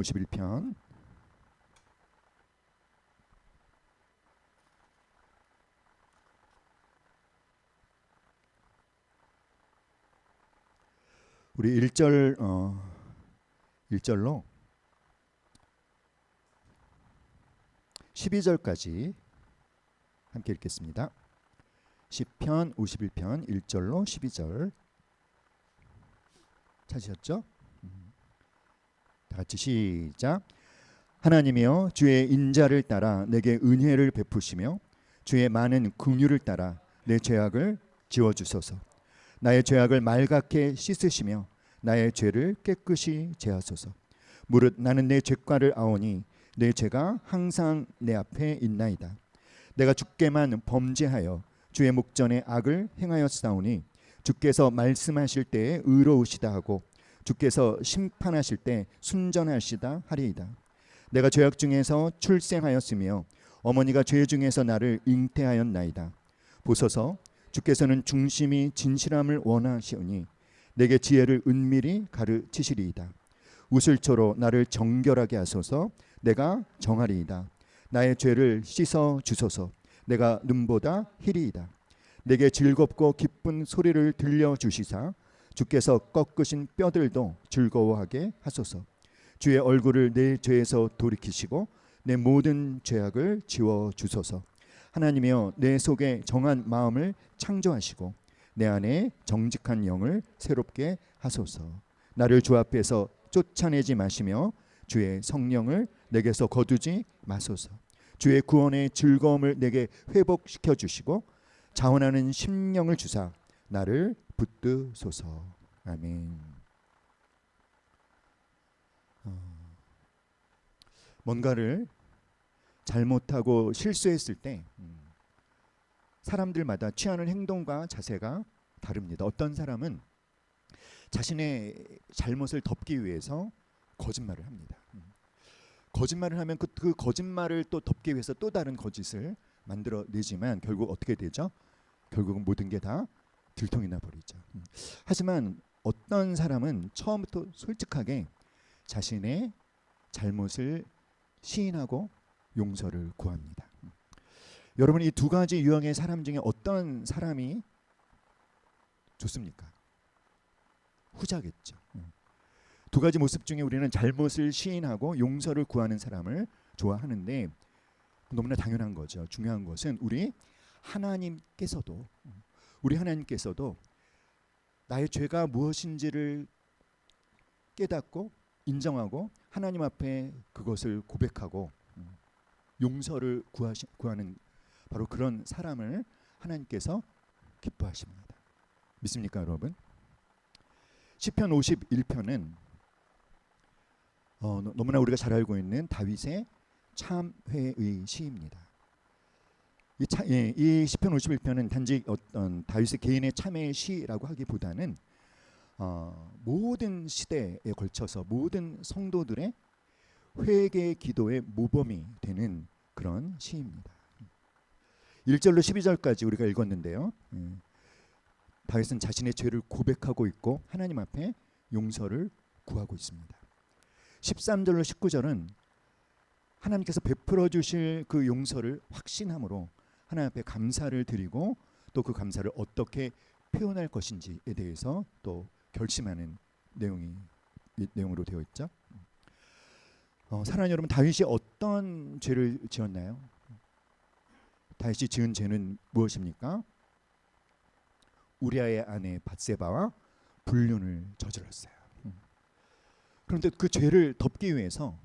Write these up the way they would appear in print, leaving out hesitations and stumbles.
51편 우리 1절로 12절까지 함께 읽겠습니다. 시편 51편 1절로 12절 찾으셨죠? 다 같이 시작. 하나님이여, 주의 인자를 따라 내게 은혜를 베푸시며 주의 많은 긍휼을 따라 내 죄악을 지워주소서. 나의 죄악을 말갛게 씻으시며 나의 죄를 깨끗이 제하소서. 무릇 나는 내 죄과를 아오니 내 죄가 항상 내 앞에 있나이다. 내가 주께만 범죄하여 주의 목전에 악을 행하였사오니 주께서 말씀하실 때에 의로우시다 하고 주께서 심판하실 때 순전하시다 하리이다. 내가 죄악 중에서 출생하였으며 어머니가 죄 중에서 나를 잉태하였나이다. 보소서, 주께서는 중심이 진실함을 원하시오니 내게 지혜를 은밀히 가르치시리이다. 우슬초로 나를 정결하게 하소서. 내가 정하리이다. 나의 죄를 씻어 주소서. 내가 눈보다 희리이다. 내게 즐겁고 기쁜 소리를 들려주시사 주께서 꺾으신 뼈들도 즐거워하게 하소서. 주의 얼굴을 내 죄에서 돌이키시고 내 모든 죄악을 지워주소서. 하나님이여, 내 속에 정한 마음을 창조하시고 내 안에 정직한 영을 새롭게 하소서. 나를 주 앞에서 쫓아내지 마시며 주의 성령을 내게서 거두지 마소서. 주의 구원의 즐거움을 내게 회복시켜 주시고 자원하는 심령을 주사 나를 붙드소서. 아멘. 뭔가를 잘못하고 실수했을 때 사람들마다 취하는 행동과 자세가 다릅니다. 어떤 사람은 자신의 잘못을 덮기 위해서 거짓말을 합니다. 거짓말을 하면 그 거짓말을 또 덮기 위해서 또 다른 거짓을 만들어내지만 결국 어떻게 되죠? 결국은 모든 게 다 들통이 나버리죠. 하지만 어떤 사람은 처음부터 솔직하게 자신의 잘못을 시인하고 용서를 구합니다. 여러분, 이 두 가지 유형의 사람 중에 어떤 사람이 좋습니까? 후자겠죠. 두 가지 모습 중에 우리는 잘못을 시인하고 용서를 구하는 사람을 좋아하는데 너무나 당연한 거죠. 중요한 것은 우리 하나님께서도 나의 죄가 무엇인지를 깨닫고 인정하고 하나님 앞에 그것을 고백하고 용서를 구하는 바로 그런 사람을 하나님께서 기뻐하십니다. 믿습니까, 여러분? 시편 51편은 너무나 우리가 잘 알고 있는 다윗의 참회의 시입니다. 이 시편 51편은 단지 어떤 다윗의 개인의 참회의 시라고 하기보다는 모든 시대에 걸쳐서 모든 성도들의 회개 기도의 모범이 되는 그런 시입니다. 1절로 12절까지 우리가 읽었는데요. 다윗은 자신의 죄를 고백하고 있고 하나님 앞에 용서를 구하고 있습니다. 13절로 19절은 하나님께서 베풀어 주실 그 용서를 확신함으로 하나님 앞에 감사를 드리고 또 그 감사를 어떻게 표현할 것인지에 대해서 또 결심하는 내용으로 되어 있죠. 사랑하는 여러분, 다윗이 어떤 죄를 지었나요? 다윗이 지은 죄는 무엇입니까? 우리아의 아내 밧세바와 불륜을 저질렀어요. 그런데 그 죄를 덮기 위해서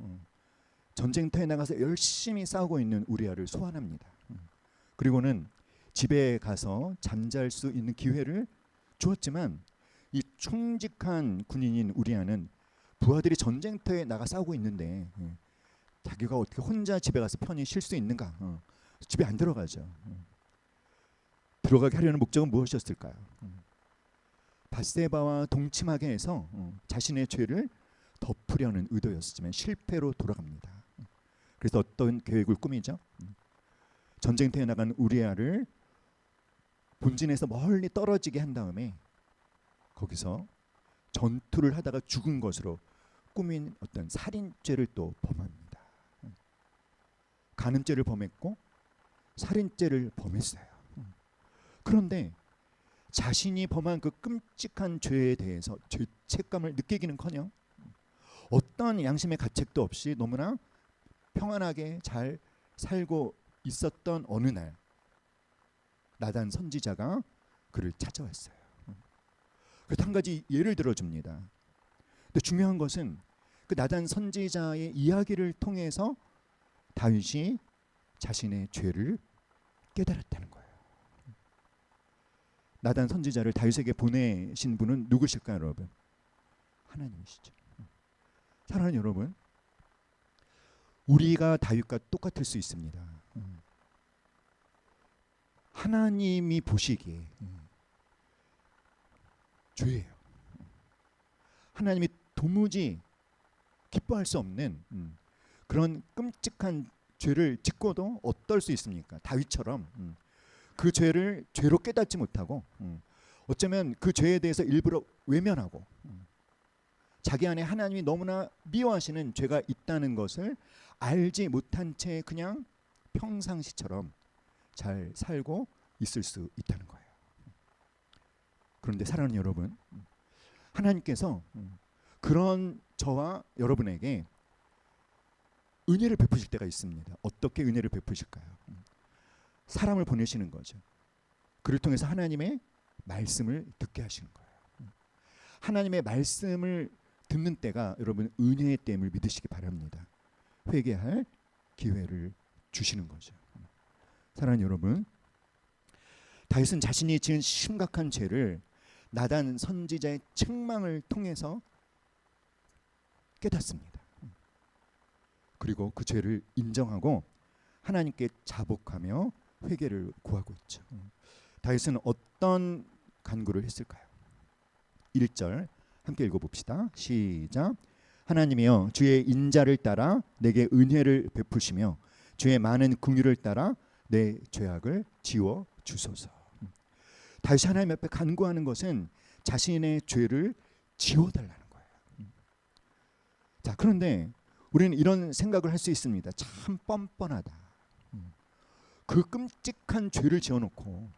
전쟁터에 나가서 열심히 싸우고 있는 우리아를 소환합니다. 그리고는 집에 가서 잠잘 수 있는 기회를 주었지만 이 충직한 군인인 우리아는 부하들이 전쟁터에 나가 싸우고 있는데 자기가 어떻게 혼자 집에 가서 편히 쉴 수 있는가? 집에 안 들어가죠. 들어가게 하려는 목적은 무엇이었을까요? 밧세바와 동침하게 해서 자신의 죄를 덮으려는 의도였지만 실패로 돌아갑니다. 그래서 어떤 계획을 꾸미죠? 전쟁터에 나간 우리아를 본진에서 멀리 떨어지게 한 다음에 거기서 전투를 하다가 죽은 것으로 꾸민 어떤 살인죄를 또 범합니다. 간음죄를 범했고 살인죄를 범했어요. 그런데 자신이 범한 그 끔찍한 죄에 대해서 죄책감을 느끼기는커녕 어떤 양심의 가책도 없이 너무나 평안하게 잘 살고 있었던 어느 날 나단 선지자가 그를 찾아왔어요. 그래서 한 가지 예를 들어줍니다. 근데 중요한 것은 그 나단 선지자의 이야기를 통해서 다윗이 자신의 죄를 깨달았다는 거예요. 나단 선지자를 다윗에게 보내신 분은 누구실까요, 여러분? 하나님이시죠. 사랑하는 여러분, 우리가 다윗과 똑같을 수 있습니다. 하나님이 보시기에 죄예요. 하나님이 도무지 기뻐할 수 없는 그런 끔찍한 죄를 짓고도 어떨 수 있습니까? 다윗처럼 그 죄를 죄로 깨닫지 못하고 어쩌면 그 죄에 대해서 일부러 외면하고 자기 안에 하나님이 너무나 미워하시는 죄가 있다는 것을 알지 못한 채 그냥 평상시처럼 잘 살고 있을 수 있다는 거예요. 그런데 사랑하는 여러분, 하나님께서 그런 저와 여러분에게 은혜를 베푸실 때가 있습니다. 어떻게 은혜를 베푸실까요? 사람을 보내시는 거죠. 그를 통해서 하나님의 말씀을 듣게 하시는 거예요. 하나님의 말씀을 듣는 때가 여러분 은혜의 때임을 믿으시기 바랍니다. 회개할 기회를 주시는 거죠. 사랑하는 여러분, 다윗은 자신이 지은 심각한 죄를 나단 선지자의 책망을 통해서 깨닫습니다. 그리고 그 죄를 인정하고 하나님께 자복하며 회개를 구하고 있죠. 다윗은 어떤 간구를 했을까요? 1절 함께 읽어봅시다. 시작. 하나님이여, 주의 인자를 따라 내게 은혜를 베푸시며 주의 많은 긍휼을 따라 내 죄악을 지워 주소서. 다윗이 하나님 앞에 간구하는 것은 자신의 죄를 지워달라는 거예요. 자, 그런데 우리는 이런 생각을 할 수 있습니다. 참 뻔뻔하다. 그 끔찍한 죄를 지어놓고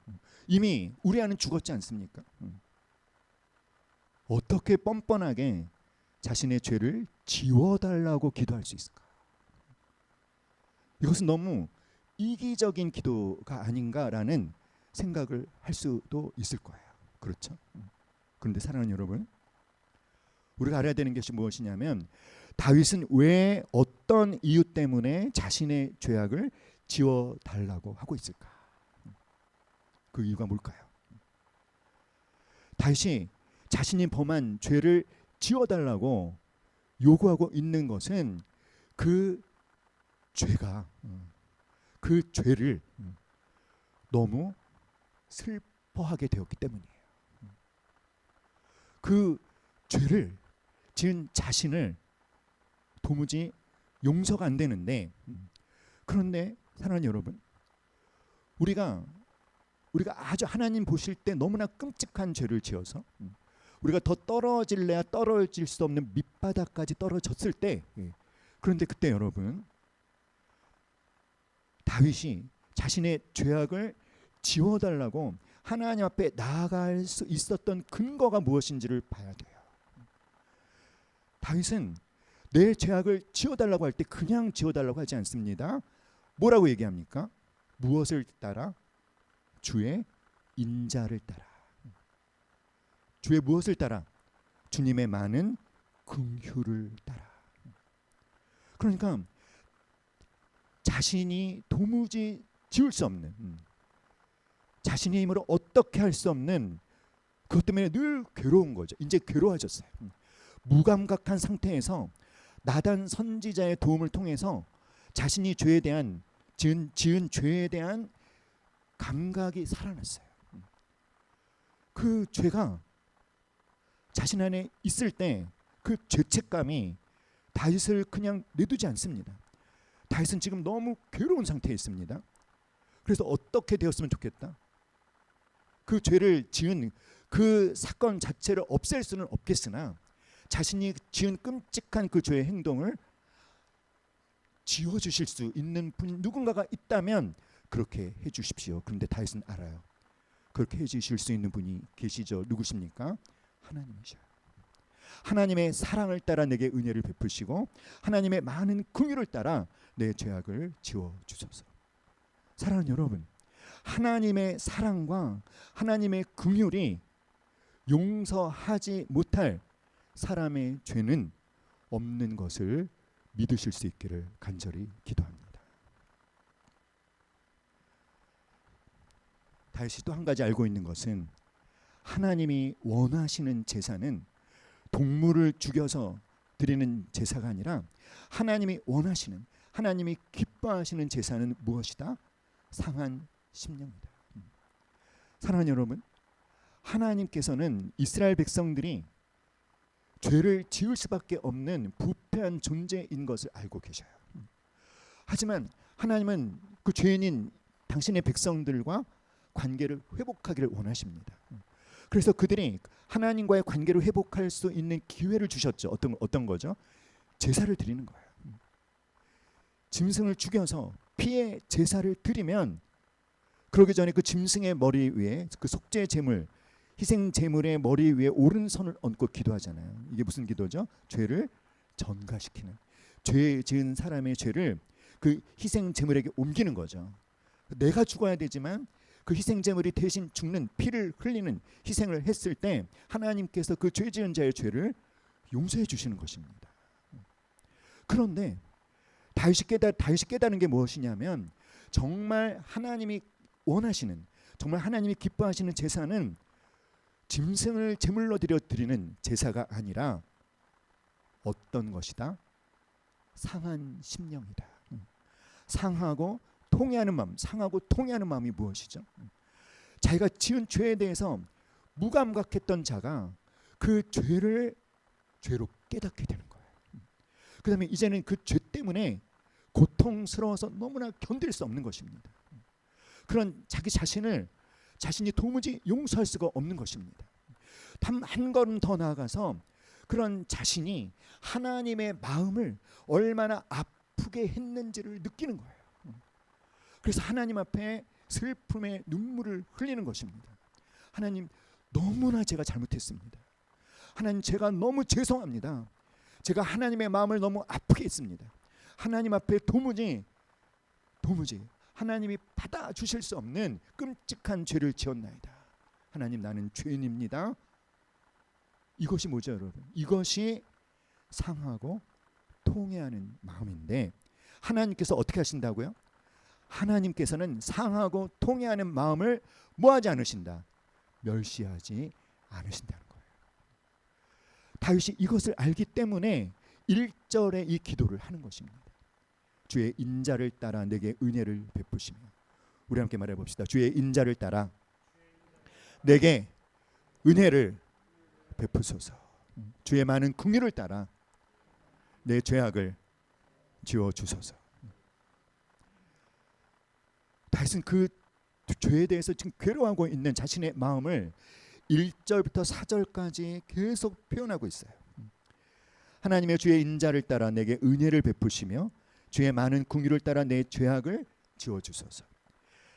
이미 우리 아는 죽었지 않습니까? 어떻게 뻔뻔하게 자신의 죄를 지워달라고 기도할 수 있을까? 이것은 너무 이기적인 기도가 아닌가라는 생각을 할 수도 있을 거예요. 그렇죠? 그런데 사랑하는 여러분, 우리가 알아야 되는 것이 무엇이냐면 다윗은 왜 어떤 이유 때문에 자신의 죄악을 지워달라고 하고 있을까? 그 이유가 뭘까요? 다윗이 자신이 범한 죄를 지워달라고 요구하고 있는 것은 그 죄가 그 죄를 너무 슬퍼하게 되었기 때문이에요. 그 죄를 지은 자신을 도무지 용서가 안 되는데, 그런데 사랑하는 여러분, 우리가 아주 하나님 보실 때 너무나 끔찍한 죄를 지어서 우리가 더 떨어질래야 떨어질 수 없는 밑바닥까지 떨어졌을 때, 그런데 그때 여러분, 다윗이 자신의 죄악을 지워달라고 하나님 앞에 나아갈 수 있었던 근거가 무엇인지를 봐야 돼요. 다윗은 내 죄악을 지워달라고 할 때 그냥 지워달라고 하지 않습니다. 뭐라고 얘기합니까? 무엇을 따라? 주의 인자를 따라. 주의 무엇을 따라? 주님의 많은 긍휼을 따라. 그러니까 자신이 도무지 지울 수 없는, 자신의 힘으로 어떻게 할 수 없는 그것 때문에 늘 괴로운 거죠. 이제 괴로워졌어요. 무감각한 상태에서 나단 선지자의 도움을 통해서 자신이 죄에 대한 지은 죄에 대한 감각이 살아났어요. 그 죄가 자신 안에 있을 때 그 죄책감이 다윗을 그냥 내두지 않습니다. 다윗은 지금 너무 괴로운 상태에 있습니다. 그래서 어떻게 되었으면 좋겠다? 그 죄를 지은 그 사건 자체를 없앨 수는 없겠으나 자신이 지은 끔찍한 그 죄의 행동을 지워주실 수 있는 분 누군가가 있다면 그렇게 해주십시오. 그런데 다윗은 알아요. 그렇게 해주실 수 있는 분이 계시죠. 누구십니까? 하나님이셔요. 하나님의 사랑을 따라 내게 은혜를 베푸시고 하나님의 많은 긍휼을 따라 내 죄악을 지워주소서. 사랑하는 여러분, 하나님의 사랑과 하나님의 긍휼이 용서하지 못할 사람의 죄는 없는 것을 믿으실 수 있기를 간절히 기도합니다. 다윗이 또 한 가지 알고 있는 것은 하나님이 원하시는 제사는 동물을 죽여서 드리는 제사가 아니라 하나님이 원하시는, 하나님이 기뻐하시는 제사는 무엇이다? 상한 심령이다. 사랑하는 여러분, 하나님께서는 이스라엘 백성들이 죄를 지을 수밖에 없는 부패한 존재인 것을 알고 계셔요. 하지만 하나님은 그 죄인인 당신의 백성들과 관계를 회복하기를 원하십니다. 그래서 그들이 하나님과의 관계를 회복할 수 있는 기회를 주셨죠. 어떤 거죠? 제사를 드리는 거예요. 짐승을 죽여서 피의 제사를 드리면 그러기 전에 그 짐승의 머리 위에 그 속죄 제물, 희생 제물의 머리 위에 오른손을 얹고 기도하잖아요. 이게 무슨 기도죠? 죄를 전가시키는, 죄 지은 사람의 죄를 그 희생 제물에게 옮기는 거죠. 내가 죽어야 되지만 그 희생 제물이 대신 죽는, 피를 흘리는 희생을 했을 때 하나님께서 그 죄 지은 자의 죄를 용서해 주시는 것입니다. 그런데 다윗이 깨달은 게 무엇이냐면 정말 하나님이 원하시는, 정말 하나님이 기뻐하시는 제사는 짐승을 제물로 드리는 제사가 아니라 어떤 것이다? 상한 심령이다. 상하고 통회하는 마음. 상하고 통회하는 마음이 무엇이죠? 자기가 지은 죄에 대해서 무감각했던 자가 그 죄를 죄로 깨닫게 되는 거예요. 그 다음에 이제는 그 죄 때문에 고통스러워서 너무나 견딜 수 없는 것입니다. 그런 자기 자신이 도무지 용서할 수가 없는 것입니다. 한 걸음 더 나아가서 그런 자신이 하나님의 마음을 얼마나 아프게 했는지를 느끼는 거예요. 그래서 하나님 앞에 슬픔의 눈물을 흘리는 것입니다. 하나님, 너무나 제가 잘못했습니다. 하나님, 제가 너무 죄송합니다. 제가 하나님의 마음을 너무 아프게 했습니다. 하나님 앞에 도무지 하나님이 받아주실 수 없는 끔찍한 죄를 지었나이다. 하나님, 나는 죄인입니다. 이것이 뭐죠, 여러분? 이것이 상하고 통회하는 마음인데 하나님께서 어떻게 하신다고요? 하나님께서는 상하고 통회하는 마음을 뭐하지 않으신다? 멸시하지 않으신다는 거예요. 다윗이 이것을 알기 때문에 1절에 이 기도를 하는 것입니다. 주의 인자를 따라 내게 은혜를 베푸시며, 우리 함께 말해 봅시다. 주의 인자를 따라 내게 은혜를 베푸소서. 주의 많은 긍휼을 따라 내 죄악을 지워 주소서. 다윗은 그 죄에 대해서 지금 괴로워하고 있는 자신의 마음을 1절부터 4절까지 계속 표현하고 있어요. 하나님의 주의 인자를 따라 내게 은혜를 베푸시며 주의 많은 긍휼을 따라 내 죄악을 지워 주소서.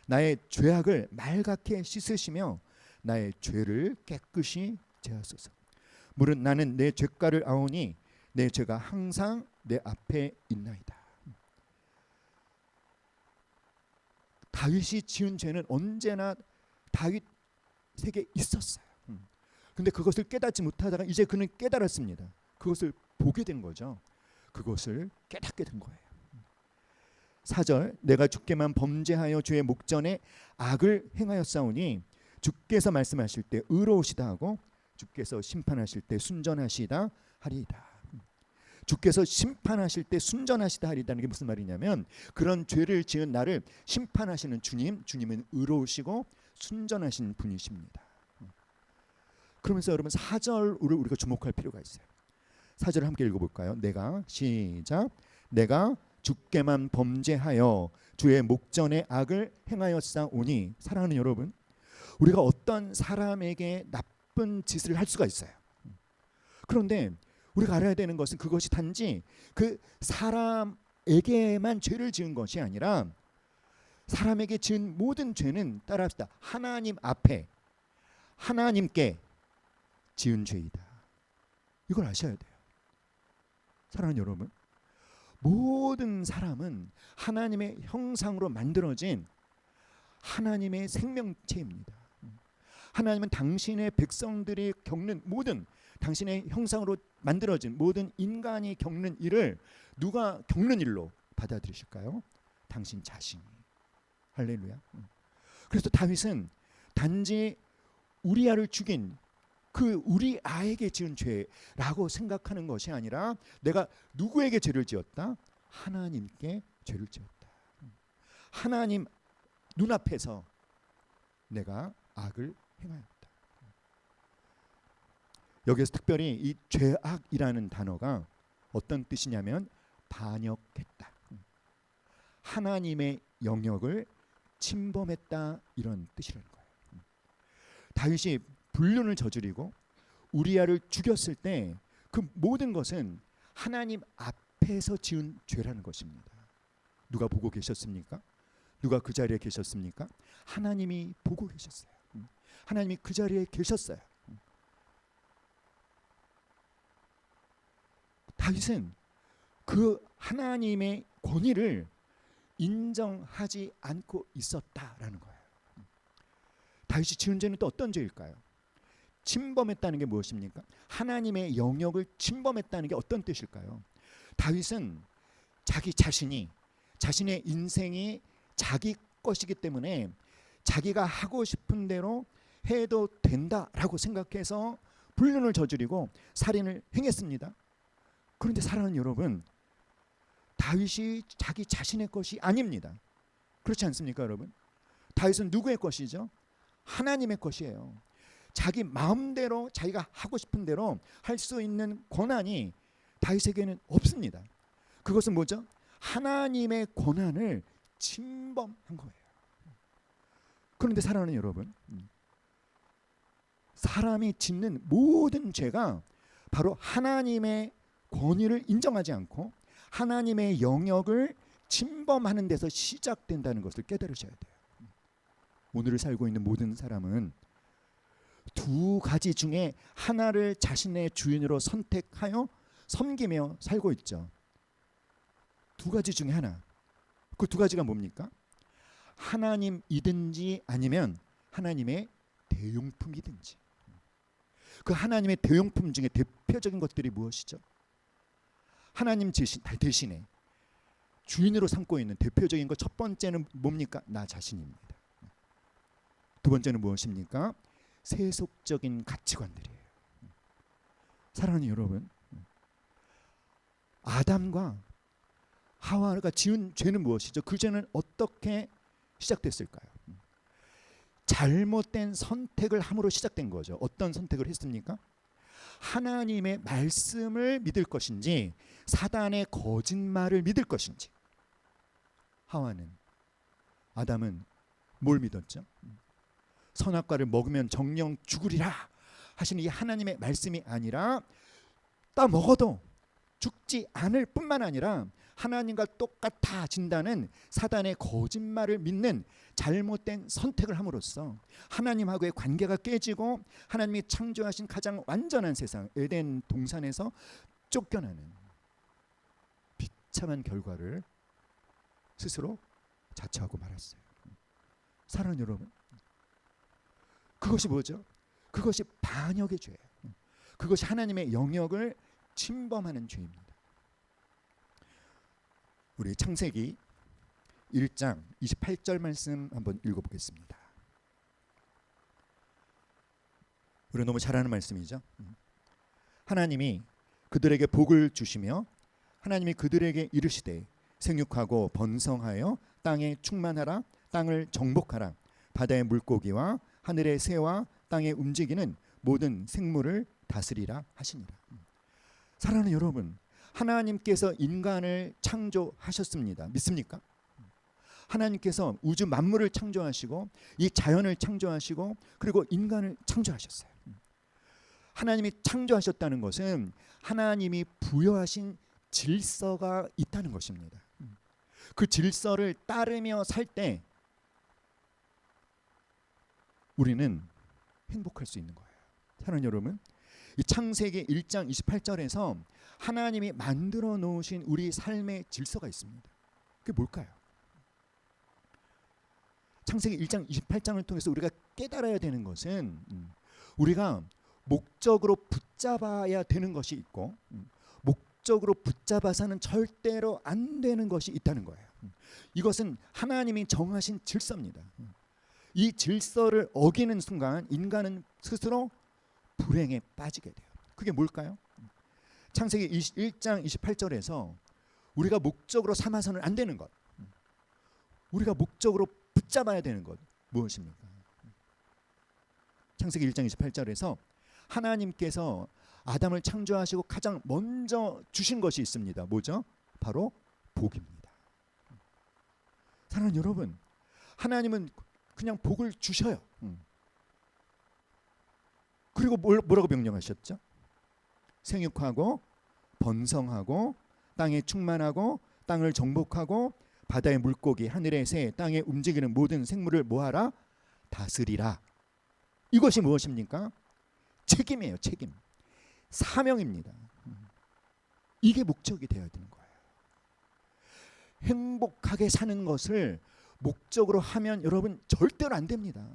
나의 죄악을 말갛게 씻으시며 나의 죄를 깨끗이 제하소서. 무릇 나는 내 죄가를 아오니 내 죄가 항상 내 앞에 있나이다. 다윗이 지은 죄는 언제나 다윗에게 있었어요. 근데 그것을 깨닫지 못하다가 이제 그는 깨달았습니다. 그것을 보게 된 거죠. 그것을 깨닫게 된 거예요. 4절, 내가 주께만 범죄하여 주의 목전에 악을 행하였사오니 주께서 말씀하실 때 의로우시다 하고 주께서 심판하실 때 순전하시다 하리이다. 주께서 심판하실 때 순전하시다 하리다는 게 무슨 말이냐면 그런 죄를 지은 나를 심판하시는 주님은 의로우시고 순전하신 분이십니다. 그러면서 여러분 4절을 우리가 주목할 필요가 있어요. 4절을 함께 읽어볼까요? 시작. 내가 주께만 범죄하여 주의 목전에 악을 행하였사오니. 사랑하는 여러분, 우리가 어떤 사람에게 나쁜 짓을 할 수가 있어요. 그런데 우리가 알아야 되는 것은 그것이 단지 그 사람에게만 죄를 지은 것이 아니라 사람에게 지은 모든 죄는 따라합시다. 하나님 앞에 하나님께 지은 죄이다. 이걸 아셔야 돼요. 사랑하는 여러분, 모든 사람은 하나님의 형상으로 만들어진 하나님의 생명체입니다. 하나님은 당신의 백성들이 겪는 모든, 당신의 형상으로 만들어진 모든 인간이 겪는 일을 누가 겪는 일로 받아들이실까요? 당신 자신이. 할렐루야. 그래서 다윗은 단지 우리아를 죽인 그 우리아에게 지은 죄라고 생각하는 것이 아니라 내가 누구에게 죄를 지었다? 하나님께 죄를 지었다. 하나님 눈앞에서 내가 악을 행하였다. 여기서 특별히 이 죄악이라는 단어가 어떤 뜻이냐면 반역했다. 하나님의 영역을 침범했다, 이런 뜻이라는 거예요. 다윗이 불륜을 저지르고 우리아를 죽였을 때 그 모든 것은 하나님 앞에서 지은 죄라는 것입니다. 누가 보고 계셨습니까? 누가 그 자리에 계셨습니까? 하나님이 보고 계셨어요. 하나님이 그 자리에 계셨어요. 다윗은 그 하나님의 권위를 인정하지 않고 있었다라는 거예요. 다윗이 지은 죄는 또 어떤 죄일까요? 침범했다는 게 무엇입니까? 하나님의 영역을 침범했다는 게 어떤 뜻일까요? 다윗은 자기 자신이, 자신의 인생이 자기 것이기 때문에 자기가 하고 싶은 대로 해도 된다라고 생각해서 불륜을 저지르고 살인을 행했습니다. 그런데 사랑하는 여러분, 다윗이 자기 자신의 것이 아닙니다. 그렇지 않습니까, 여러분? 다윗은 누구의 것이죠? 하나님의 것이에요. 자기 마음대로 자기가 하고 싶은 대로 할 수 있는 권한이 다윗에게는 없습니다. 그것은 뭐죠? 하나님의 권한을 침범한 거예요. 그런데 사랑하는 여러분, 사람이 짓는 모든 죄가 바로 하나님의 권위를 인정하지 않고 하나님의 영역을 침범하는 데서 시작된다는 것을 깨달으셔야 돼요. 오늘을 살고 있는 모든 사람은 두 가지 중에 하나를 자신의 주인으로 선택하여 섬기며 살고 있죠. 두 가지 중에 하나. 그 두 가지가 뭡니까? 하나님이든지 아니면 하나님의 대용품이든지. 그 하나님의 대용품 중에 대표적인 것들이 무엇이죠? 하나님 대신에 주인으로 삼고 있는 대표적인 것, 첫 번째는 뭡니까? 나 자신입니다. 두 번째는 무엇입니까? 세속적인 가치관들이에요. 사랑하는 여러분, 아담과 하와가 지은 죄는 무엇이죠? 그 죄는 어떻게 시작됐을까요? 잘못된 선택을 함으로 시작된 거죠. 어떤 선택을 했습니까? 하나님의 말씀을 믿을 것인지 사단의 거짓말을 믿을 것인지. 하와는, 아담은 뭘 믿었죠? 선악과를 먹으면 정령 죽으리라 하시는 이 하나님의 말씀이 아니라 딱 먹어도 죽지 않을 뿐만 아니라 하나님과 똑같아진다는 사단의 거짓말을 믿는 잘못된 선택을 함으로써 하나님하고의 관계가 깨지고 하나님이 창조하신 가장 완전한 세상 에덴 동산에서 쫓겨나는 비참한 결과를 스스로 자처하고 말았어요. 사랑하는 여러분, 그것이 뭐죠? 그것이 반역의 죄예요. 그것이 하나님의 영역을 침범하는 죄입니다. 우리 창세기 1장 28절 말씀 한번 읽어보겠습니다. 우리 너무 잘 아는 말씀이죠. 하나님이 그들에게 복을 주시며 하나님이 그들에게 이르시되 생육하고 번성하여 땅에 충만하라, 땅을 정복하라, 바다의 물고기와 하늘의 새와 땅에 움직이는 모든 생물을 다스리라 하시니라. 사랑하는 여러분, 하나님께서 인간을 창조하셨습니다. 믿습니까? 하나님께서 우주 만물을 창조하시고 이 자연을 창조하시고 그리고 인간을 창조하셨어요. 하나님이 창조하셨다는 것은 하나님이 부여하신 질서가 있다는 것입니다. 그 질서를 따르며 살 때 우리는 행복할 수 있는 거예요. 사랑하는 여러분, 이 창세기 1장 28절에서 하나님이 만들어 놓으신 우리 삶의 질서가 있습니다. 그게 뭘까요? 창세기 1장 28장을 통해서 우리가 깨달아야 되는 것은 우리가 목적으로 붙잡아야 되는 것이 있고 목적으로 붙잡아서는 절대로 안 되는 것이 있다는 거예요. 이것은 하나님이 정하신 질서입니다. 이 질서를 어기는 순간 인간은 스스로 불행에 빠지게 돼요. 그게 뭘까요? 창세기 1장 28절에서 우리가 목적으로 삼아서는 안 되는 것, 우리가 목적으로 붙잡아야 되는 것 무엇입니까? 창세기 1장 28절에서 하나님께서 아담을 창조하시고 가장 먼저 주신 것이 있습니다. 뭐죠? 바로 복입니다. 사랑하는 여러분, 하나님은 그냥 복을 주셔요. 그리고 뭐라고 명령하셨죠? 생육하고 번성하고 땅에 충만하고 땅을 정복하고 바다의 물고기, 하늘의 새, 땅에 움직이는 모든 생물을 뭐하라? 다스리라. 이것이 무엇입니까? 책임이에요. 책임. 사명입니다. 이게 목적이 되어야 되는 거예요. 행복하게 사는 것을 목적으로 하면 여러분 절대로 안 됩니다.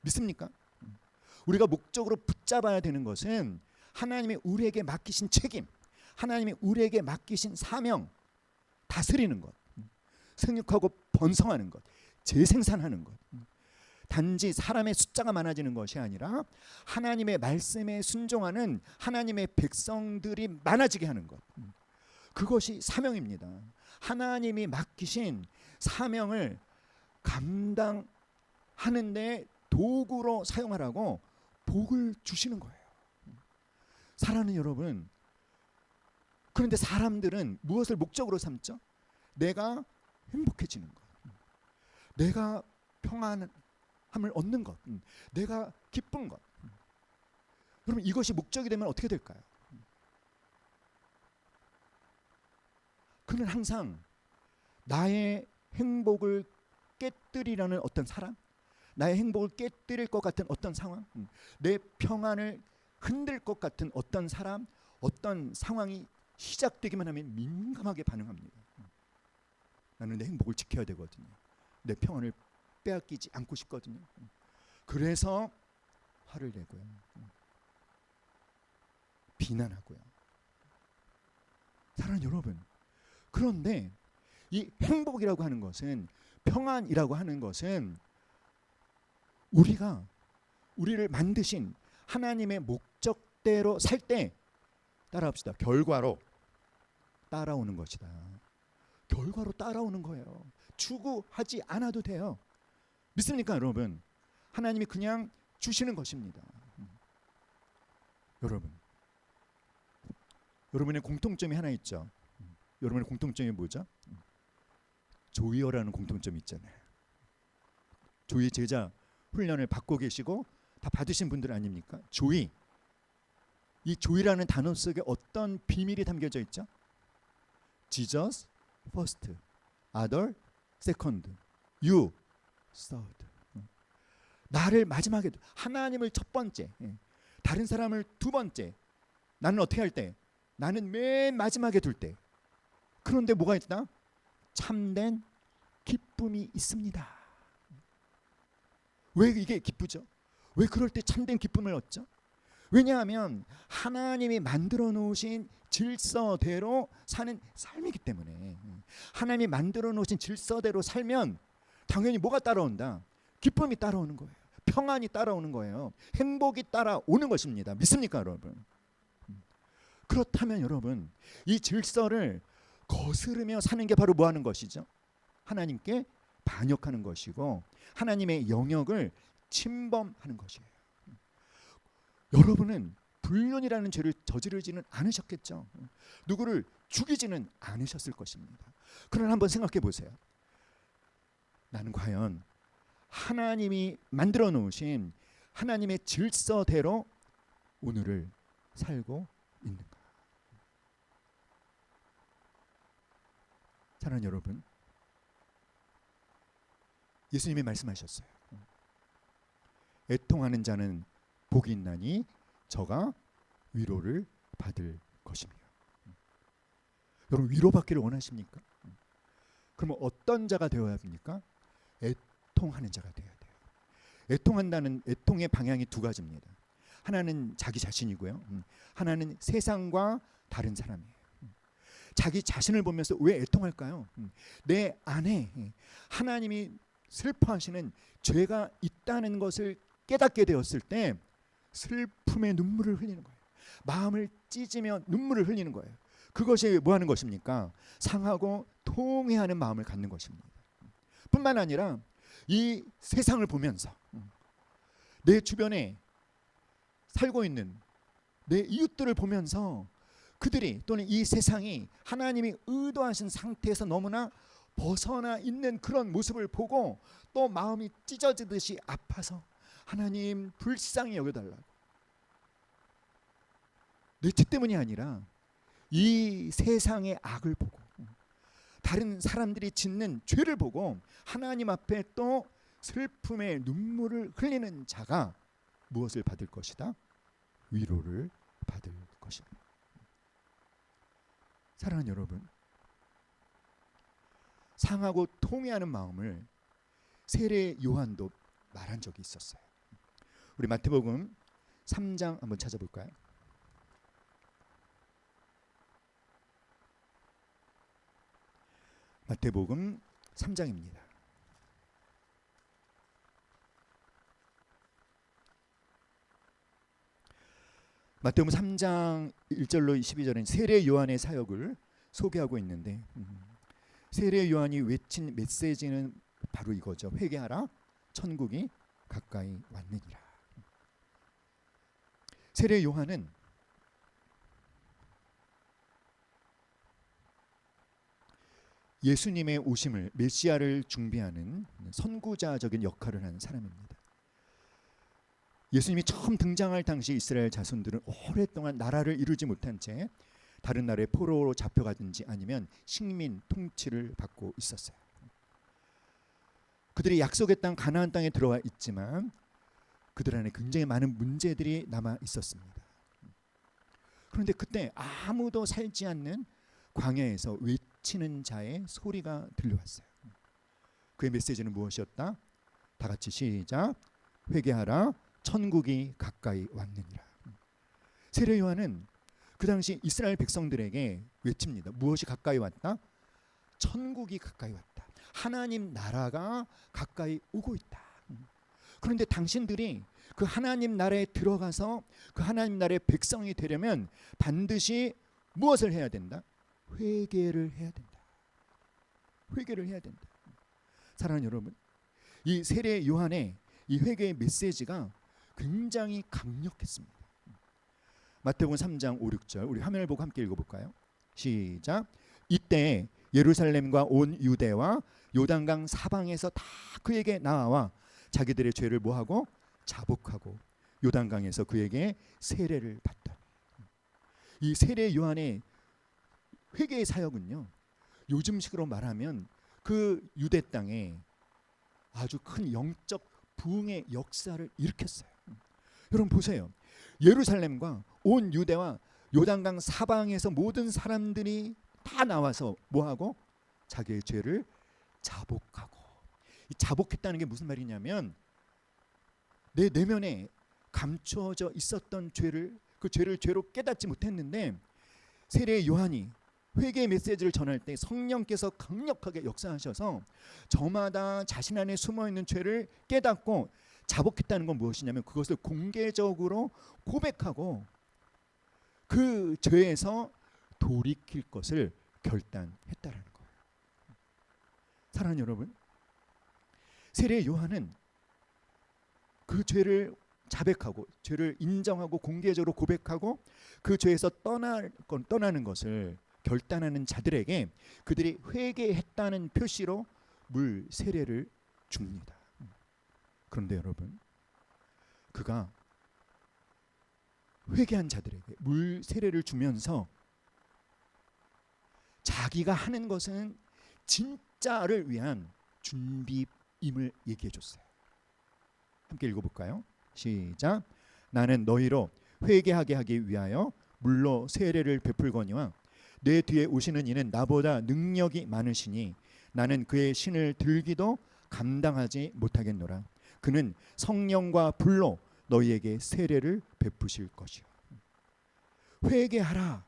믿습니까? 우리가 목적으로 붙잡아야 되는 것은 하나님이 우리에게 맡기신 책임, 하나님이 우리에게 맡기신 사명, 다스리는 것, 생육하고 번성하는 것, 재생산하는 것. 단지 사람의 숫자가 많아지는 것이 아니라 하나님의 말씀에 순종하는 하나님의 백성들이 많아지게 하는 것. 그것이 사명입니다. 하나님이 맡기신 사명을 감당하는데 도구로 사용하라고 복을 주시는 거예요. 사랑하는 여러분, 그런데 사람들은 무엇을 목적으로 삼죠? 내가 행복해지는 것, 내가 평안함을 얻는 것, 내가 기쁜 것. 그러면 이것이 목적이 되면 어떻게 될까요? 그는 항상 나의 행복을 깨뜨리려는 어떤 사람, 나의 행복을 깨뜨릴 것 같은 어떤 상황, 내 평안을 흔들 것 같은 어떤 사람, 어떤 상황이 시작되기만 하면 민감하게 반응합니다. 나는 내 행복을 지켜야 되거든요. 내 평안을 빼앗기지 않고 싶거든요. 그래서 화를 내고요, 비난하고요. 사랑하는 여러분, 그런데 이 행복이라고 하는 것은, 평안이라고 하는 것은 우리를 만드신 하나님의 목적대로 살 때, 따라합시다, 결과로 따라오는 것이다. 결과로 따라오는 거예요. 추구하지 않아도 돼요. 믿습니까, 여러분? 하나님이 그냥 주시는 것입니다. 여러분의 공통점이 하나 있죠. 여러분의 공통점이 뭐죠? 조이어라는 공통점이 있잖아요. 조이 제자 훈련을 받고 계시고 다 받으신 분들 아닙니까? 조이. 이 조이라는 단어 속에 어떤 비밀이 담겨져 있죠? Jesus first, other second, you third. 나를 마지막에, 하나님을 첫 번째, 다른 사람을 두 번째, 나는 어떻게 할 때? 나는 맨 마지막에 둘 때. 그런데 뭐가 있다? 참된 기쁨이 있습니다. 왜 이게 기쁘죠? 왜 그럴 때 참된 기쁨을 얻죠? 왜냐하면 하나님이 만들어 놓으신 질서대로 사는 삶이기 때문에. 하나님이 만들어 놓으신 질서대로 살면 당연히 뭐가 따라온다? 기쁨이 따라오는 거예요. 평안이 따라오는 거예요. 행복이 따라오는 것입니다. 믿습니까, 여러분? 그렇다면 여러분, 이 질서를 거스르며 사는 게 바로 뭐 하는 것이죠? 하나님께 반역하는 것이고 하나님의 영역을 침범하는 것이에요. 여러분은 불륜이라는 죄를 저지르지는 않으셨겠죠. 누구를 죽이지는 않으셨을 것입니다. 그러나 한번 생각해 보세요. 나는 과연 하나님이 만들어 놓으신 하나님의 질서대로 오늘을 살고 있는가? 사랑하는 여러분, 예수님이 말씀하셨어요. 애통하는 자는 복이 있나니 저가 위로를 받을 것이며. 여러분, 위로받기를 원하십니까? 그러면 어떤 자가 되어야 합니까? 애통하는 자가 되어야 돼요. 애통한다는 애통의 방향이 두 가지입니다. 하나는 자기 자신이고요. 하나는 세상과 다른 사람이에요. 자기 자신을 보면서 왜 애통할까요? 내 안에 하나님이 슬퍼하시는 죄가 있다는 것을 깨닫게 되었을 때 슬픔의 눈물을 흘리는 거예요. 마음을 찢으며 눈물을 흘리는 거예요. 그것이 뭐 하는 것입니까? 상하고 통회하는 마음을 갖는 것입니다. 뿐만 아니라 이 세상을 보면서 내 주변에 살고 있는 내 이웃들을 보면서 그들이 또는 이 세상이 하나님이 의도하신 상태에서 너무나 벗어나 있는 그런 모습을 보고 또 마음이 찢어지듯이 아파서 하나님 불쌍히 여겨달라고, 내 죄 때문이 아니라 이 세상의 악을 보고 다른 사람들이 짓는 죄를 보고 하나님 앞에 또 슬픔의 눈물을 흘리는 자가 무엇을 받을 것이다? 위로를 받을 것입니다. 사랑하는 여러분, 상하고 통회하는 마음을 세례 요한도 말한 적이 있었어요. 우리 마태복음 3장 한번 찾아볼까요? 마태복음 3장입니다. 마태복음 3장 1절로 12절은 세례 요한의 사역을 소개하고 있는데, 세례 요한이 외친 메시지는 바로 이거죠. 회개하라, 천국이 가까이 왔느니라. 세례 요한은 예수님의 오심을, 메시아를 준비하는 선구자적인 역할을 하는 사람입니다. 예수님이 처음 등장할 당시 이스라엘 자손들은 오랫동안 나라를 이루지 못한 채 다른 나라의 포로로 잡혀가든지 아니면 식민 통치를 받고 있었어요. 그들이 약속의 땅 가나안 땅에 들어와 있지만 그들 안에 굉장히 많은 문제들이 남아 있었습니다. 그런데 그때 아무도 살지 않는 광야에서 외치는 자의 소리가 들려왔어요. 그의 메시지는 무엇이었다? 다 같이 시작. 회개하라, 천국이 가까이 왔느니라. 세례 요한은 그 당시 이스라엘 백성들에게 외칩니다. 무엇이 가까이 왔다? 천국이 가까이 왔다. 하나님 나라가 가까이 오고 있다. 그런데 당신들이 그 하나님 나라에 들어가서 그 하나님 나라의 백성이 되려면 반드시 무엇을 해야 된다? 회개를 해야 된다. 회개를 해야 된다. 사랑하는 여러분, 이 세례 요한의 이 회개의 메시지가 굉장히 강력했습니다. 마태복음 3장 5, 6절 우리 화면을 보고 함께 읽어볼까요? 시작. 이때 예루살렘과 온 유대와 요단강 사방에서 다 그에게 나와 자기들의 죄를 뭐하고? 자복하고 요단강에서 그에게 세례를 받다. 이 세례 요한의 회개의 사역은요, 요즘식으로 말하면 그 유대 땅에 아주 큰 영적 부흥의 역사를 일으켰어요. 여러분 보세요. 예루살렘과 온 유대와 요단강 사방에서 모든 사람들이 다 나와서 뭐하고? 자기의 죄를 자복하고. 이 자복했다는 게 무슨 말이냐면 내 내면에 감추어져 있었던 죄를, 그 죄를 죄로 깨닫지 못했는데 세례 요한이 회개의 메시지를 전할 때 성령께서 강력하게 역사하셔서 저마다 자신 안에 숨어있는 죄를 깨닫고 자복했다는 건 무엇이냐면 그것을 공개적으로 고백하고 그 죄에서 돌이킬 것을 결단했다라는 거예요. 사랑하는 여러분, 세례 요한은 그 죄를 자백하고 죄를 인정하고 공개적으로 고백하고 그 죄에서 떠나는 것을 결단하는 자들에게 그들이 회개했다는 표시로 물 세례를 줍니다. 그런데 여러분, 그가 회개한 자들에게 물 세례를 주면서 자기가 하는 것은 진짜를 위한 준비임을 얘기해 줬어요. 함께 읽어볼까요? 시작. 나는 너희로 회개하게 하기 위하여 물로 세례를 베풀거니와 내 뒤에 오시는 이는 나보다 능력이 많으시니 나는 그의 신을 들기도 감당하지 못하겠노라. 그는 성령과 불로 너희에게 세례를 베푸실 것이요. 회개하라.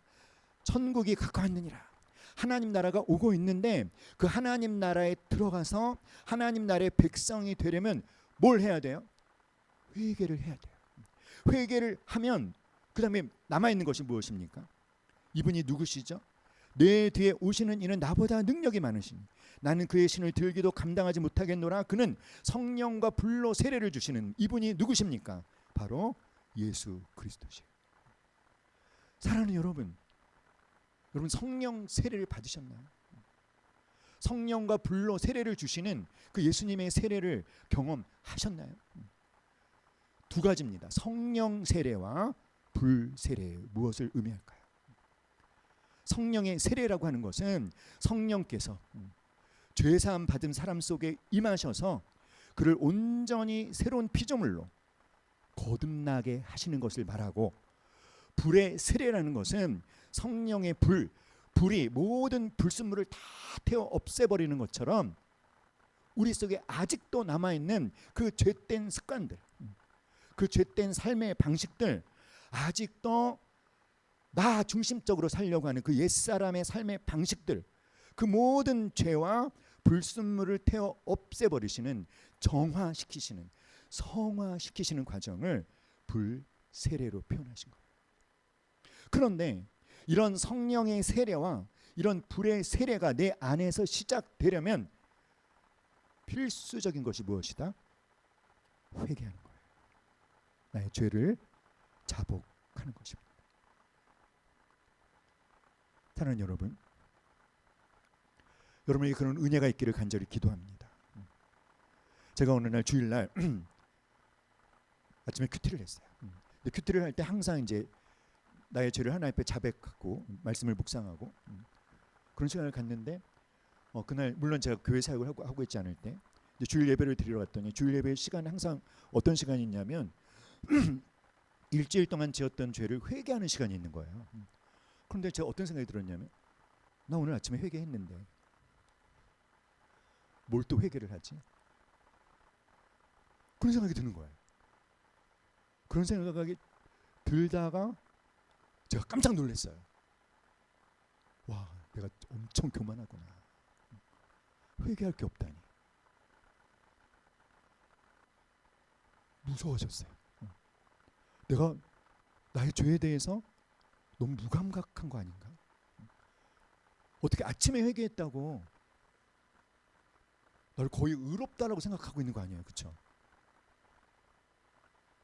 천국이 가까웠느니라. 하나님 나라가 오고 있는데 그 하나님 나라에 들어가서 하나님 나라의 백성이 되려면 뭘 해야 돼요? 회개를 해야 돼요. 회개를 하면 그 다음에 남아있는 것이 무엇입니까? 이분이 누구시죠? 내 뒤에 오시는 이는 나보다 능력이 많으시니 나는 그의 신을 들기도 감당하지 못하겠노라. 그는 성령과 불로 세례를 주시는 이분이 누구십니까? 바로 예수 그리스도시에요. 사랑하는 여러분, 여러분 성령 세례를 받으셨나요? 성령과 불로 세례를 주시는 그 예수님의 세례를 경험하셨나요? 두 가지입니다. 성령 세례와 불 세례, 무엇을 의미할까요? 성령의 세례라고 하는 것은 성령께서 죄사함 받은 사람 속에 임하셔서 그를 온전히 새로운 피조물로 거듭나게 하시는 것을 말하고, 불의 세례라는 것은 성령의 불이 모든 불순물을 다 태워 없애버리는 것처럼 우리 속에 아직도 남아있는 그 죄된 습관들, 그 죄된 삶의 방식들, 아직도 나 중심적으로 살려고 하는 그 옛사람의 삶의 방식들, 그 모든 죄와 불순물을 태워 없애버리시는, 정화시키시는, 성화시키시는 과정을 불세례로 표현하신 거예요. 그런데 이런 성령의 세례와 이런 불의 세례가 내 안에서 시작되려면 필수적인 것이 무엇이다? 회개하는 거예요. 나의 죄를 자복하는 것입니다. 사랑하는 여러분, 여러분에게 그런 은혜가 있기를 간절히 기도합니다. 제가 어느 날 주일날 아침에 큐티를 했어요. 근데 큐티를 할 때 항상 이제 나의 죄를 하나님 앞에 자백하고 말씀을 묵상하고 그런 시간을 갖는데 그날 물론 제가 교회 사역을 하고 있지 않을 때 이제 주일 예배를 드리러 갔더니 주일 예배 시간은 항상 어떤 시간이 있냐면 일주일 동안 지었던 죄를 회개하는 시간이 있는 거예요. 그런데 제가 어떤 생각이 들었냐면, 나 오늘 아침에 회개했는데 뭘 또 회개를 하지? 그런 생각이 드는 거예요. 그런 생각이 들다가 제가 깜짝 놀랐어요. 와, 내가 엄청 교만하구나. 회개할 게 없다니. 무서워졌어요. 내가 나의 죄에 대해서 너무 무감각한 거 아닌가? 어떻게 아침에 회개했다고 나를 거의 의롭다라고 생각하고 있는 거 아니에요, 그렇죠?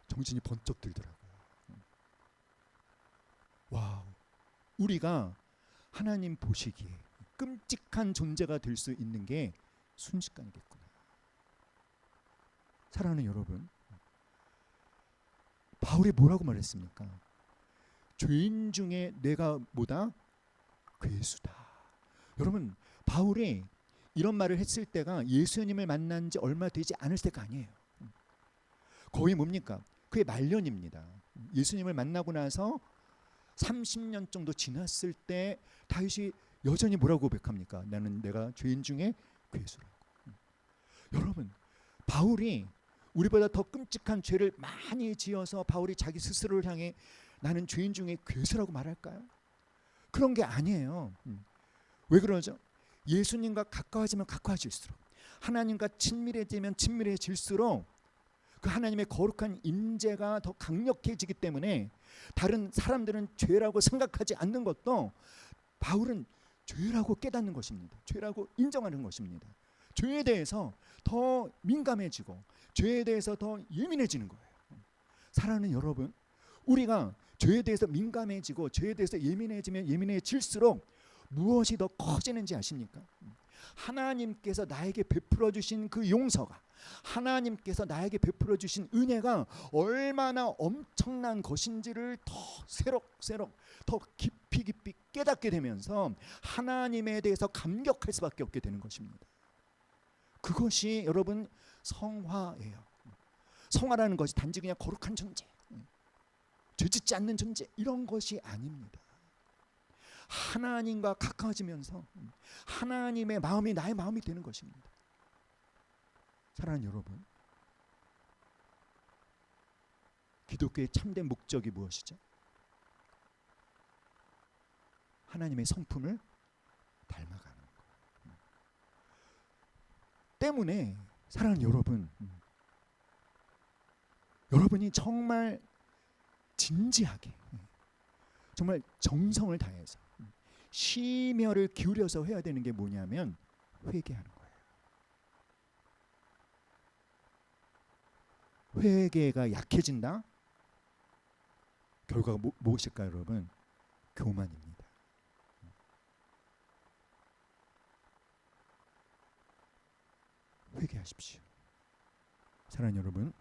정신이 번쩍 들더라고요. 와우, 우리가 하나님 보시기에 끔찍한 존재가 될 수 있는 게 순식간이겠구나. 사랑하는 여러분, 바울이 뭐라고 말했습니까? 죄인 중에 내가 뭐다? 괴수다. 여러분, 바울이 이런 말을 했을 때가 예수님을 만난 지 얼마 되지 않을 때가 아니에요. 거의 뭡니까? 그의 말년입니다. 예수님을 만나고 나서 30년 정도 지났을 때 다윗이 여전히 뭐라고 고백합니까? 나는 내가 죄인 중에 괴수라고. 여러분, 바울이 우리보다 더 끔찍한 죄를 많이 지어서 바울이 자기 스스로를 향해 나는 죄인 중에 괴수라고 말할까요? 그런 게 아니에요. 왜 그러죠? 예수님과 가까워지면 가까워질수록, 하나님과 친밀해지면 친밀해질수록 그 하나님의 거룩한 임재가 더 강력해지기 때문에 다른 사람들은 죄라고 생각하지 않는 것도 바울은 죄라고 깨닫는 것입니다. 죄라고 인정하는 것입니다. 죄에 대해서 더 민감해지고 죄에 대해서 더 예민해지는 거예요. 사랑하는 여러분, 우리가 죄에 대해서 민감해지고 죄에 대해서 예민해지면 예민해질수록 무엇이 더 커지는지 아십니까? 하나님께서 나에게 베풀어 주신 그 용서가, 하나님께서 나에게 베풀어 주신 은혜가 얼마나 엄청난 것인지를 더 새록새록 더 깊이 깨닫게 되면서 하나님에 대해서 감격할 수밖에 없게 되는 것입니다. 그것이 여러분 성화예요. 성화라는 것이 단지 그냥 거룩한 존재, 죄짓지 않는 존재, 이런 것이 아닙니다. 하나님과 가까워지면서 하나님의 마음이 나의 마음이 되는 것입니다. 사랑하는 여러분, 기독교의 참된 목적이 무엇이죠? 하나님의 성품을 닮아가는 것 때문에 사랑하는 여러분, 여러분이 정말 진지하게, 정말 정성을 다해서 심혈을 기울여서 해야 되는 게 뭐냐면 회개하는 거예요. 회개가 약해진다? 결과가 무엇일까요, 여러분? 교만입니다. 회개하십시오. 사랑하는 여러분,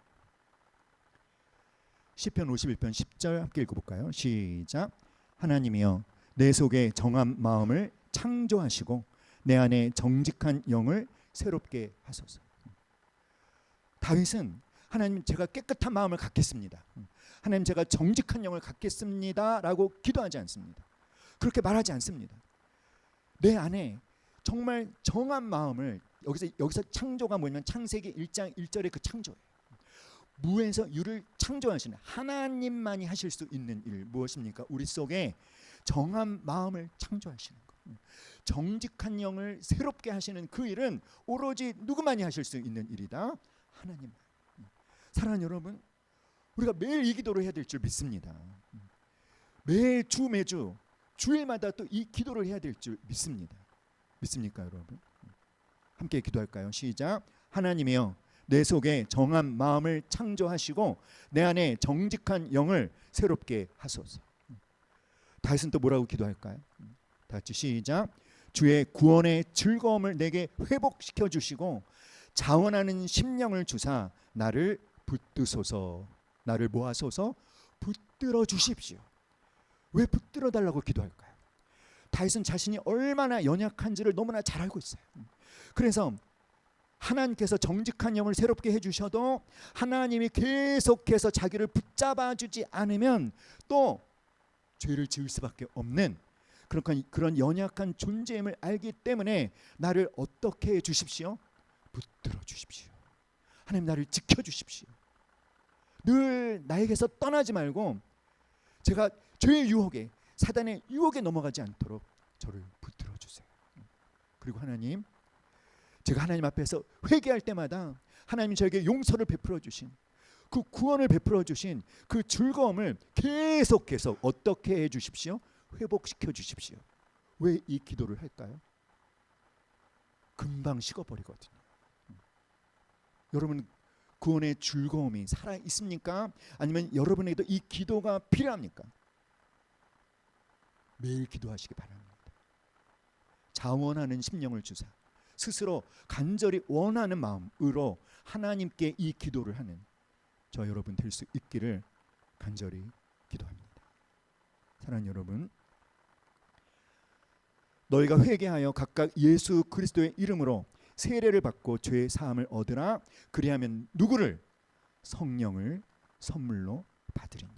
시편 51편 10절 함께 읽어볼까요? 시작. 하나님이여 내 속에 정한 마음을 창조하시고 내 안에 정직한 영을 새롭게 하소서. 다윗은 하나님 제가 깨끗한 마음을 갖겠습니다, 하나님 제가 정직한 영을 갖겠습니다 라고 기도하지 않습니다. 그렇게 말하지 않습니다. 내 안에 정말 정한 마음을, 여기서 창조가 뭐냐면 창세기 1장 1절의 그 창조예요. 무에서 유를 창조하시는 하나님만이 하실 수 있는 일 무엇입니까? 우리 속에 정한 마음을 창조하시는 것, 정직한 영을 새롭게 하시는 그 일은 오로지 누구만이 하실 수 있는 일이다? 하나님만. 사랑하는 여러분, 우리가 매일 이 기도를 해야 될 줄 믿습니다. 매주 주일마다 또 이 기도를 해야 될 줄 믿습니다. 믿습니까, 여러분? 함께 기도할까요? 시작. 하나님이여 내 속에 정한 마음을 창조하시고 내 안에 정직한 영을 새롭게 하소서. 다윗은 또 뭐라고 기도할까요? 다 같이 시작. 주의 구원의 즐거움을 내게 회복시켜 주시고 자원하는 심령을 주사 나를 붙드소서. 나를 뭐 하소서? 붙들어 주십시오. 왜 붙들어 달라고 기도할까요? 다윗은 자신이 얼마나 연약한지를 너무나 잘 알고 있어요. 그래서 하나님께서 정직한 영을 새롭게 해주셔도 하나님이 계속해서 자기를 붙잡아 주지 않으면 또 죄를 지을 수밖에 없는 그런 연약한 존재임을 알기 때문에 나를 어떻게 해주십시오? 붙들어 주십시오. 하나님 나를 지켜주십시오. 늘 나에게서 떠나지 말고 제가 죄의 유혹에, 사단의 유혹에 넘어가지 않도록 저를 붙들어 주세요. 그리고 하나님, 제가 하나님 앞에서 회개할 때마다 하나님이 저에게 용서를 베풀어 주신, 그 구원을 베풀어 주신 그 즐거움을 계속해서 어떻게 해 주십시오? 회복시켜 주십시오. 왜 이 기도를 할까요? 금방 식어버리거든요. 여러분, 구원의 즐거움이 살아 있습니까? 아니면 여러분에게도 이 기도가 필요합니까? 매일 기도하시기 바랍니다. 자원하는 심령을 주사 스스로 간절히 원하는 마음으로 하나님께 이 기도를 하는 저 여러분 될 수 있기를 간절히 기도합니다. 사랑하는 여러분, 너희가 회개하여 각각 예수 그리스도의 이름으로 세례를 받고 죄의 사함을 얻으라. 그리하면 누구를? 성령을 선물로 받으리니.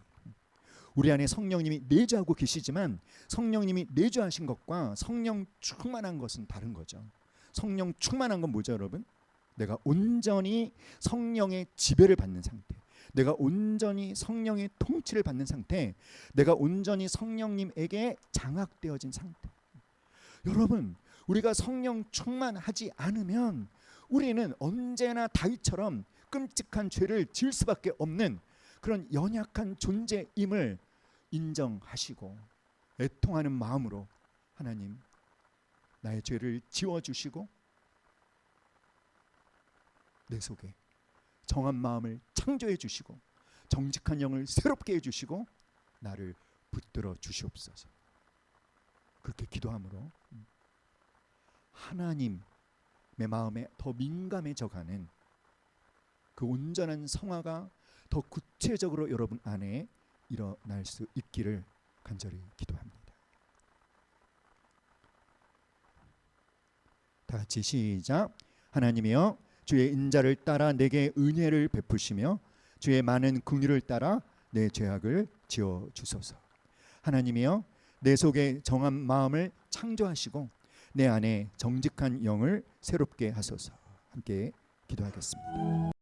우리 안에 성령님이 내주하고 계시지만 성령님이 내주하신 것과 성령 충만한 것은 다른 거죠. 성령 충만한 건 뭐죠, 여러분? 내가 온전히 성령의 지배를 받는 상태, 내가 온전히 성령의 통치를 받는 상태, 내가 온전히 성령님에게 장악되어진 상태. 여러분, 우리가 성령 충만하지 않으면 우리는 언제나 다윗처럼 끔찍한 죄를 지을 수밖에 없는 그런 연약한 존재임을 인정하시고 애통하는 마음으로 하나님 나의 죄를 지워주시고 내 속에 정한 마음을 창조해 주시고 정직한 영을 새롭게 해주시고 나를 붙들어 주시옵소서. 그렇게 기도함으로 하나님 내 마음에 더 민감해져가는 그 온전한 성화가 더 구체적으로 여러분 안에 일어날 수 있기를 간절히 기도합니다. 다 같이 시작. 하나님이여 주의 인자를 따라 내게 은혜를 베푸시며 주의 많은 긍휼을 따라 내 죄악을 지어 주소서. 하나님이여 내 속에 정한 마음을 창조하시고 내 안에 정직한 영을 새롭게 하소서. 함께 기도하겠습니다.